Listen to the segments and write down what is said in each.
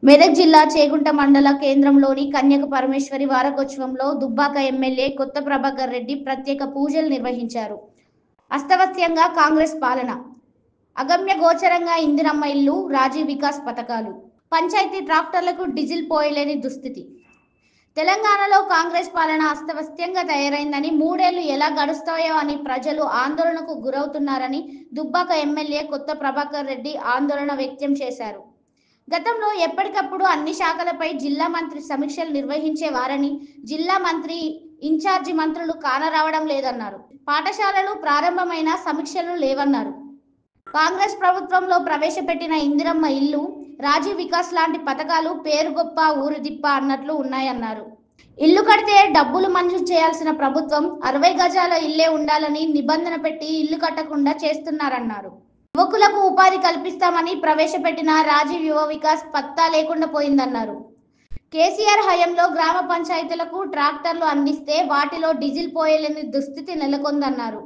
మెదక్ జిల్లా చేగుంట మండల కేంద్రంలోని కన్యక పరమేశ్వరి వారకోత్సవంలో దుబ్బాక ఎమ్మెల్యే కొత్త ప్రభాకర్ రెడ్డి ప్రత్యేక పూజలు నిర్వహించారు. అస్తవ్యస్తంగా కాంగ్రెస్ పాలన, అగమ్య గోచరంగా ఇందిరమ్మ ఇల్లు, రాజీవ్ వికాస్ పథకాలు, పంచాయతీ ట్రాక్టర్లకు డీజిల్ పోయలేని దుస్థితి. తెలంగాణలో కాంగ్రెస్ పాలన అస్తవ్యస్తంగా తయారైందని, 3 ఏళ్లు ఎలా గడుస్తాయో అని ప్రజలు ఆందోళనకు గురవుతున్నారని దుబ్బాక ఎమ్మెల్యే కొత్త ప్రభాకర్ రెడ్డి ఆందోళన వ్యక్తం చేశారు. గతంలో ఎప్పటికప్పుడు అన్ని శాఖలపై జిల్లా మంత్రి సమీక్షలు నిర్వహించేవారని, జిల్లా మంత్రి ఇన్ఛార్జి మంత్రులు కానరావడం లేదన్నారు. పాఠశాలలు ప్రారంభమైన సమీక్షలు లేవన్నారు. కాంగ్రెస్ ప్రభుత్వంలో ప్రవేశపెట్టిన ఇందిరమ్మ ఇల్లు, రాజీవ్ వికాస్ లాంటి పథకాలు పేరు గొప్ప ఊరు దిప్ప అన్నట్లు ఉన్నాయన్నారు. ఇల్లు కడితే డబ్బులు మంజూరు చేయాల్సిన ప్రభుత్వం 60 గజాల ఇల్లే ఉండాలని నిబంధన పెట్టి ఇల్లు కట్టకుండా చేస్తున్నారన్నారు. యువకులకు ఉపాధి కల్పిస్తామని ప్రవేశపెట్టిన రాజీవ్ యువ వికాస్ పత్తా లేకుండా పోయిందన్నారు. కేసీఆర్ హయాంలో గ్రామ పంచాయతీలకు ట్రాక్టర్లు అందిస్తే వాటిలో డీజిల్ పోయలేని దుస్థితి నెలకొందన్నారు.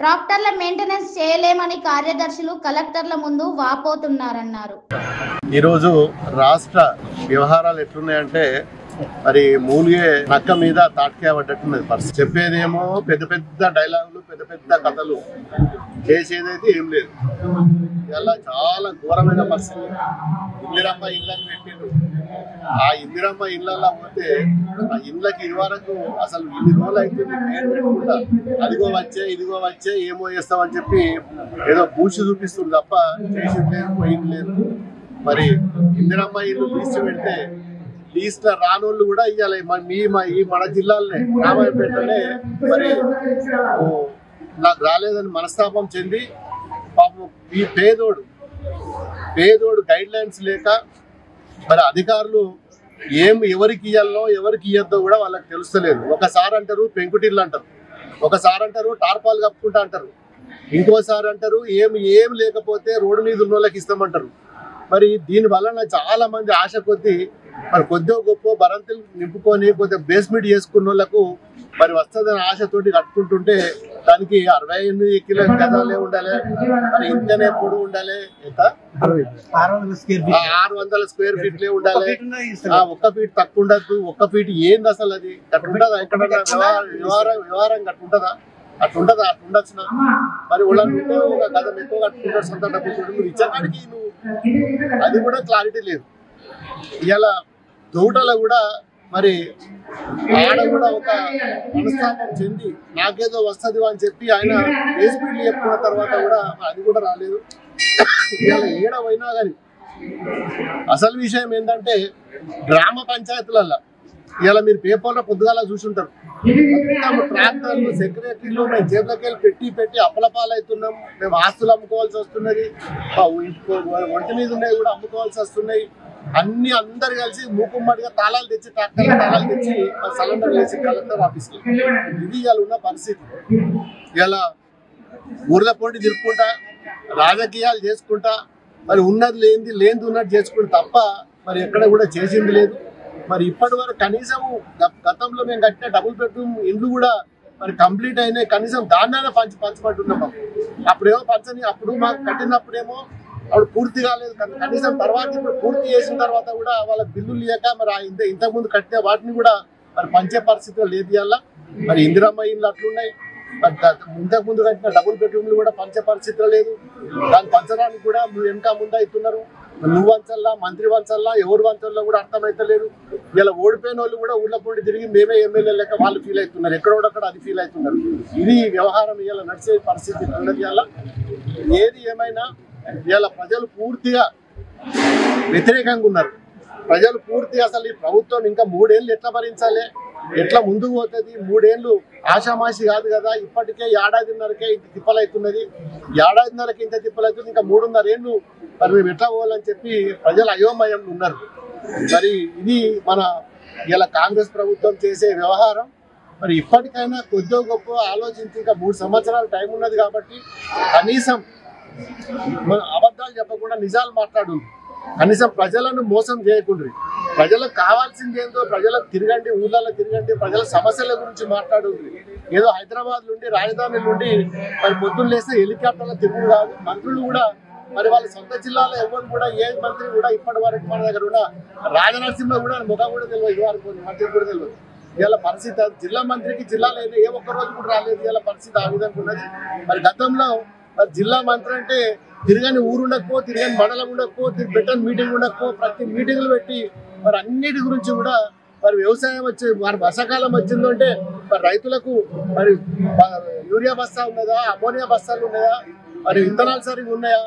ట్రాక్టర్ల మెయింటెనెన్స్ చేయలేమని కార్యదర్శులు కలెక్టర్ల ముందు వాపోతున్నారన్నారు. ఈరోజు రాష్ట్ర వ్యవహారాలు ఎట్లున్నాయంటే మరి మూలిగే నక్క మీద తాటికాయ పడ్డట్టున్నది పరిస్థితి. చెప్పేదేమో పెద్ద పెద్ద డైలాగులు, పెద్ద పెద్ద కథలు, చేసేదైతే ఏం లేదు. ఇలా చాలా ఘోరమైన పరిస్థితి. ఇందిరమ్మ ఇళ్ళని పెట్టిండ్రు. ఆ ఇందిరమ్మ ఇళ్ళల్లో పోతే ఆ ఇళ్ళకి ఇదివరకు అసలు ఇన్ని రోజులు అయితే పేరు పెట్టుకుంటా అదిగో వచ్చే ఇదిగో వచ్చే ఏమో చేస్తామని చెప్పి ఏదో పూసి చూపిస్తుంది తప్ప చేసింది లేదు, పోయింది లేదు. మరి ఇందిరమ్మ ఇల్లు తీసి పెడితే లీస్ట్ రానోళ్ళు కూడా ఇవ్వాలి. ఈ మన జిల్లాలోనే రామాయపేటనే మరి నాకు రాలేదని మనస్తాపం చెంది పాపం ఈ పేదోడు గైడ్ లైన్స్ లేక మరి అధికారులు ఎవరికి ఇవ్వాలో ఎవరికి ఇవ్వద్దో కూడా వాళ్ళకి తెలుస్తలేదు. ఒకసారి అంటారు పెంకుటిల్లు అంటారు, ఒకసారి అంటారు టార్పాలు కప్పుకుంటా అంటారు, ఇంకోసారి అంటారు ఏం లేకపోతే రోడ్డు మీద ఉన్న వాళ్ళకి ఇస్తామంటారు. మరి దీని వలన చాలా మంది ఆశ కొద్దీ మరి కొద్దిగా గొప్ప బరంతులు నింపుకొని కొద్దిగా బేస్మెంట్ చేసుకున్న వాళ్ళకు మరి వస్తుందని ఆశతోటి కట్టుకుంటుంటే దానికి 68 గజాలే ఉండాలి, మరి ఇంతనే పొడవు ఉండాలి, ఎంత 600 స్క్వేర్ ఫీట్లే ఉండాలి. 1 ఫీట్ తక్కువ ఉండద్దు. 1 ఫీట్ ఏంది అసలు? అది కట్టుంటదా? ఎక్కడన్నా వ్యవహారం కట్టుంటదా? అట్లుంటదా? అట్లుండొచ్చునా? మరి వాళ్ళంటే ఒక గజం ఎక్కువ కట్టుకుంటారు, సొంత డబ్బులు నువ్వు ఇచ్చడానికి నువ్వు అది కూడా క్లారిటీ లేదు. ఇలా తోటలో కూడా మరి ఆడ కూడా ఒక మనస్తాపం చెంది నాకేదో వస్తుంది అని చెప్పి ఆయన బేస్మెంట్లు చెప్పుకున్న తర్వాత కూడా అది కూడా రాలేదు. ఇలా ఏడవైనా కానీ అసలు విషయం ఏంటంటే గ్రామ పంచాయతీలలో ఇలా మీరు పేపర్లో పొద్దుగాల చూసుంటారు, ట్రాక్టర్లు సెక్రటరీలు మేము జేబులకి వెళ్ళి పెట్టి అప్పలపాలవుతున్నాం, మేము ఆస్తులు అమ్ముకోవాల్సి వస్తున్నది, ఒంటి మీద ఉన్నాయి కూడా అమ్ముకోవాల్సి వస్తున్నాయి. అన్ని అందరు కలిసి మూకుమ్మడిగా తాళాలు తెచ్చి ట్రాక్టర్ల తాళాలు తెచ్చి సిలిండర్ వేసి కలెక్టర్ ఆఫీస్లో ఇది ఇలా ఉన్న పరిస్థితి. ఇలా ఊర్ల పోటీ తిరుక్కుంటా రాజకీయాలు చేసుకుంటా మరి ఉన్నది లేనిది ఉన్నది చేసుకుంటా తప్ప మరి ఎక్కడ కూడా చేసింది లేదు. మరి ఇప్పటి వరకు కనీసం గతంలో మేము కట్టిన డబుల్ బెడ్రూమ్ ఇండ్లు కూడా మరి కంప్లీట్ అయినాయి. కనీసం దాన్నైనా పంచమంటున్నాం. అప్పుడేమో పంచని, అప్పుడు మాకు కట్టినప్పుడేమో అప్పుడు పూర్తి కాలేదు. కనీసం తర్వాత ఇప్పుడు పూర్తి చేసిన తర్వాత కూడా వాళ్ళకి బిల్లులు లేక మరి ఇంతకుముందు కట్టిన వాటిని కూడా మరి పంచే పరిస్థితిలో లేదు. ఇవాళ మరి ఇందిరమ్మ ఇల్లు అట్లున్నాయి. ఇంతకుముందు కట్టిన డబుల్ బెడ్రూమ్లు కూడా పంచే పరిస్థితిలో లేదు. దాన్ని పంచడానికి కూడా వెనక ముందు అవుతున్నారు. నువ్వు వంచల్లా, మంత్రి వంచల్లా, ఎవరు వంచల్లా కూడా అర్థమైతలేదు. ఇలా ఓడిపోయిన వాళ్ళు కూడా ఊళ్ళ పొండి తిరిగి మేమే ఎమ్మెల్యే లెక్క వాళ్ళు ఫీల్ అవుతున్నారు, ఎక్కడోడక్కడ అది ఫీల్ అవుతున్నారు. ఇది వ్యవహారం ఇలా నడిచే పరిస్థితి ఉన్నది. ఇలా ఏది ఏమైనా ఇలా ప్రజలు పూర్తిగా వ్యతిరేకంగా ఉన్నారు. ప్రజలు పూర్తిగా అసలు ఈ ప్రభుత్వం ఇంకా 3 ఏళ్ళు ఎట్లా భరించాలి, ఎట్లా ముందుకు పోతుంది? 3 ఏళ్ళు ఆషామాషి కాదు కదా. ఇప్పటికే 1.5-1.5కే ఇంత తిప్పలవుతున్నది, 1.5-1.5కి ఇంత తిప్పలవుతుంది. ఇంకా 3.5 ఏళ్ళు మరి మేము ఎట్లా పోవాలని చెప్పి ప్రజలు అయోమయం ఉన్నారు. మరి ఇది మన ఇలా కాంగ్రెస్ ప్రభుత్వం చేసే వ్యవహారం. మరి ఇప్పటికైనా కొద్దిగా గొప్ప ఆలోచించి ఇంకా 3 సంవత్సరాలు టైం ఉన్నది కాబట్టి కనీసం మన అబద్ధాలు చెప్పకుండా నిజాలు మాట్లాడు, కనీసం ప్రజలను మోసం చేయకుండ్రి. ప్రజలకు కావాల్సింది ఏందో ప్రజలకు తిరగండి, ఊళ్ళలో తిరగండి, ప్రజల సమస్యల గురించి మాట్లాడుండ్రి. ఏదో హైదరాబాద్ నుండి రాజధాని నుండి మరి పొద్దున్న లేస్తే హెలికాప్టర్లో తిరుగుడు కాదు. మంత్రులు కూడా మరి వాళ్ళ సొంత జిల్లాలో ఎవరు కూడా ఏ మంత్రి కూడా ఇప్పటి వరకు మన దగ్గర ఉన్న రాజనరసింహ కూడా ముఖం కూడా తెలియదు, ఇది వరకు మంత్రి కూడా తెలియదు. ఇలా పరిస్థితి జిల్లా మంత్రికి జిల్లాలో ఏ ఒక్క రోజు కూడా రాలేదు. ఇలా పరిస్థితి ఆ విధంగా ఉన్నది. మరి గతంలో మరి జిల్లా మంత్రి అంటే తిరగని ఊరు ఉండకపో, తిరగని మండలం ఉండకపో, పెట్టని మీటింగ్ ఉండకపో, ప్రతి మీటింగ్లు పెట్టి మరి అన్నిటి గురించి కూడా మరి వ్యవసాయం వచ్చి మరి వర్షాకాలం వచ్చిందంటే మరి రైతులకు మరి యూరియా బస్తా ఉన్నదా, అమోనియా బస్తాలు ఉన్నాయా, మరి విత్తనాలు సరిగ్గా ఉన్నాయా,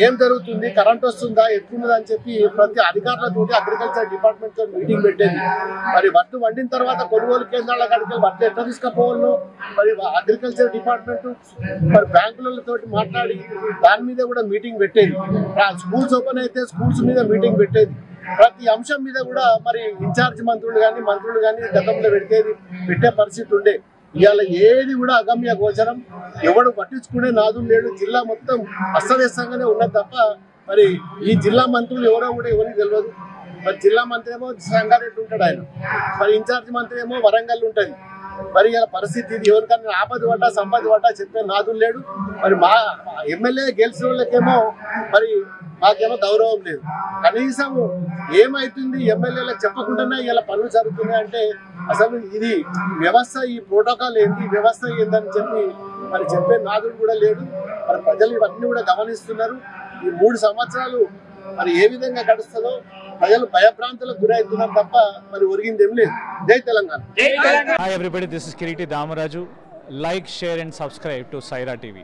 ఏం జరుగుతుంది, కరెంట్ వస్తుందా, ఎట్లున్నదా అని చెప్పి ప్రతి అధికారులతోటి అగ్రికల్చర్ డిపార్ట్మెంట్ తో మీటింగ్ పెట్టేది. మరి వడ్లు వండిన తర్వాత కొనుగోలు కేంద్రాల కాడికి వడ్లు ఎట్లా తీసుకుపోవాలో మరి అగ్రికల్చర్ డిపార్ట్మెంట్ మరి బ్యాంకులతో మాట్లాడి దాని మీద కూడా మీటింగ్ పెట్టేది. స్కూల్స్ ఓపెన్ అయితే స్కూల్స్ మీద మీటింగ్ పెట్టేది. ప్రతి అంశం మీద కూడా మరి ఇన్ఛార్జ్ మంత్రులు కానీ గతంలో పెట్టే పరిస్థితి ఉండే. ఇవాళ ఏది కూడా అగమ్య గోచరం, ఎవడు పట్టించుకునే నాదులు లేడు. జిల్లా మొత్తం అస్తవ్యస్తంగానే ఉన్నది తప్ప మరి ఈ జిల్లా మంత్రులు ఎవరో కూడా ఎవరికి తెలియదు. మరి జిల్లా మంత్రి ఏమో సంగారెడ్డి ఉంటాడు ఆయన, మరి ఇన్ఛార్జ్ మంత్రి ఏమో వరంగల్ ఉంటుంది. మరి ఇలా పరిస్థితి ఇది. ఎవరికన్నా ఆపద పడ్డా సంపద పడ్డా చెప్పే నాదులు లేడు. మరి మా ఎమ్మెల్యే గెలిచిన వాళ్ళకేమో మరి మాకేమో గౌరవం లేదు. కనీసం ఏమైతుంది ఎమ్మెల్యేలకు చెప్పకుండానే ఇలా పనులు జరుగుతున్నాయి అంటే అసలు ఇది వ్యవస్థ, ఈ ప్రోటోకాల్ ఏంటి, వ్యవస్థ ఏందని చెప్పి మరి చెప్పే నాదుడు కూడా లేడు. మరి ప్రజలు ఇవన్నీ కూడా గమనిస్తున్నారు. ఈ 3 సంవత్సరాలు మరి ఏ విధంగా గడుస్తుందో ప్రజలు భయభ్రాంతులకు గురవుతున్నారు తప్ప మరి ఒరిగింది ఏం లేదు. జై Telangana. Hi everybody, this is Kiriti Damaraju. Like, share and subscribe to Saira TV.